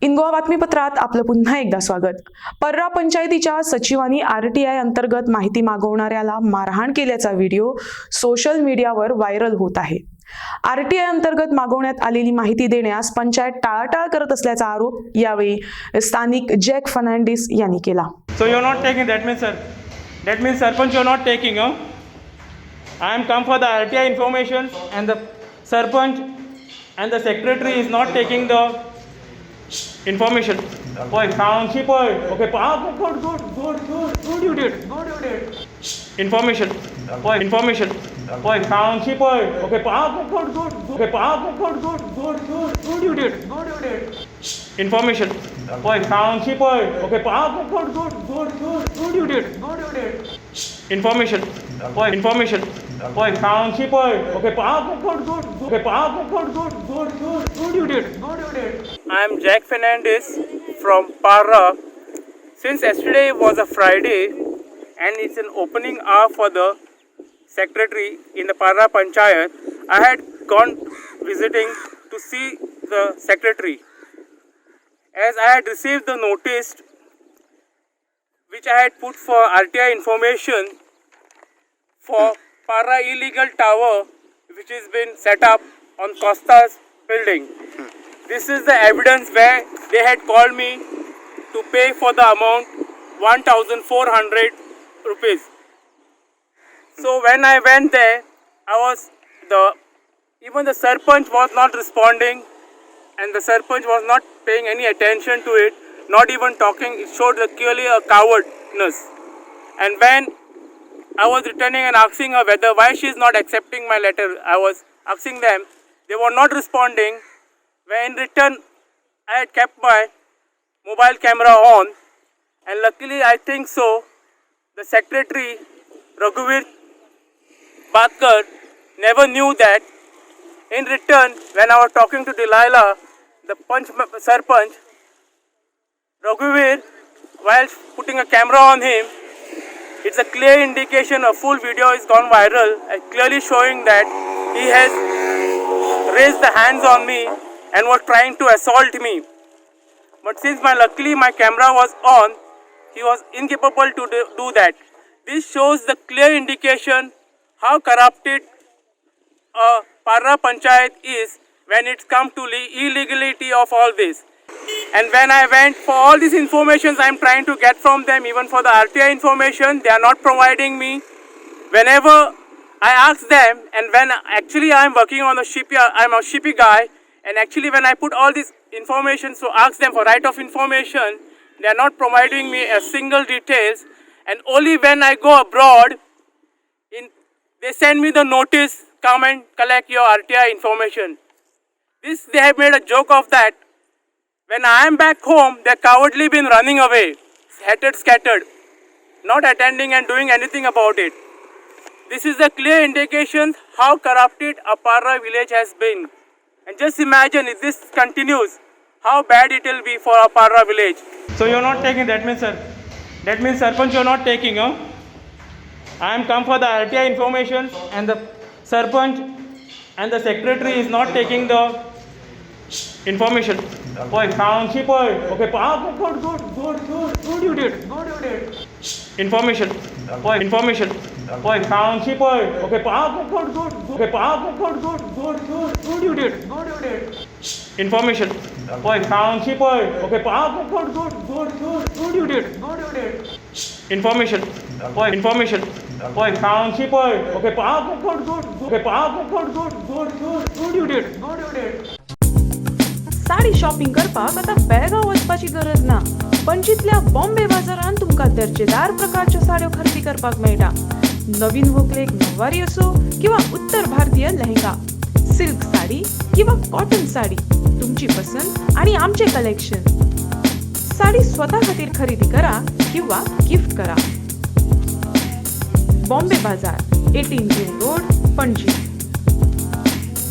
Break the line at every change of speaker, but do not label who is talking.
इन गोवा बातमीपत्रात आपलं पुन्हा एकदा स्वागत। पर्रा पंचायतीच्या सचिवांनी आरटीआय अंतर्गत माहिती मागवणाऱ्याला मारहाण केल्याचा व्हिडिओ सोशल मीडियावर व्हायरल होत आहे। आरटीआय अंतर्गत मागवण्यात आलेली माहिती देण्यास पंचायत टाळाटाळ करत असल्याचा आरोप यावेळी स्थानिक जॅक फर्नांडिस यांनी केला।
So you're not taking, that means Sarpanch you're not taking, huh? I am come for the RTI information and the Sarpanch and the secretary is not taking the information. Boy, township boy. Okay, good you did. Information. Boy, information. Boy, township boy. Okay, good. Okay, good you did. Information. Boy, township boy. Okay, good you did. Information. Boy, information. Boy, township boy. Okay, good. Okay, good you did. I am Jack Fernandez from Parra. Since yesterday was a Friday and it's an opening hour for the secretary in the Parra Panchayat, I had gone visiting to see the secretary. As I had received the notice which I had put for RTI information for Parra illegal tower which has been set up on Costa's building. This is the evidence where they had called me to pay for the amount 1,400 rupees. So when I went there, even the Sarpanch was not responding and the Sarpanch was not paying any attention to it, not even talking. It showed clearly a cowardness. And when I was returning and asking her why she is not accepting my letter, I was asking them, they were not responding. When in return, I had kept my mobile camera on, and luckily I think so, the secretary, Raghuveer Batkar, never knew that. In return, when I was talking to Delilah, the Sarpanch, Raghuveer, while putting a camera on him, it's a clear indication, a full video is gone viral, clearly showing that he has raised the hands on me and was trying to assault me. But since luckily my camera was on, he was incapable to do that. This shows the clear indication how corrupted Parra Panchayat is when it comes to illegality of all this. And when I went for all these informations I am trying to get from them, even for the RTI information, they are not providing me. Whenever I ask them, and when actually I am working on a shipyard, I am a shippy guy, and actually when I put all this information to ask them for right of information, they are not providing me a single details. And only when I go abroad, they send me the notice, come and collect your RTI information. They have made a joke of that. When I am back home, they have cowardly been running away, scattered, not attending and doing anything about it. This is a clear indication how corrupted a Parra village has been. And just imagine if this continues, how bad it will be for a Parra village. So you're not taking, that means Sarpanch you're not taking, huh? I am come for the RTI information and the Sarpanch and the secretary is not taking the information. Boy, township boy. Okay, good you did. Information. Boy, information. Boy, township boy. Okay, good. Okay, good you did. Information. Boy, township boy. Okay, good you did. Information. Boy, information. Boy, township boy. Okay, good. Okay, good you did.
Sari shopping करपाक आता बेळगांव वचपाची गरज ना। पणजीतल्या बॉम्बे बाजारात तुमका दर्जेदार प्रकारच्या साड्यो खरेदी करपाक मेळटा। नवीन व्हंकलेक नववारी असो किंवा उत्तर भारतीय लेहंगा, सिल्क साडी किंवा कॉटन साडी, तुमची पसंत आणि आमचे कलेक्शन। साडी स्वतः खातीर खरेदी करा किंवा गिफ्ट करा। बॉम्बे बाजार, 18 जेल रोड, पणजी।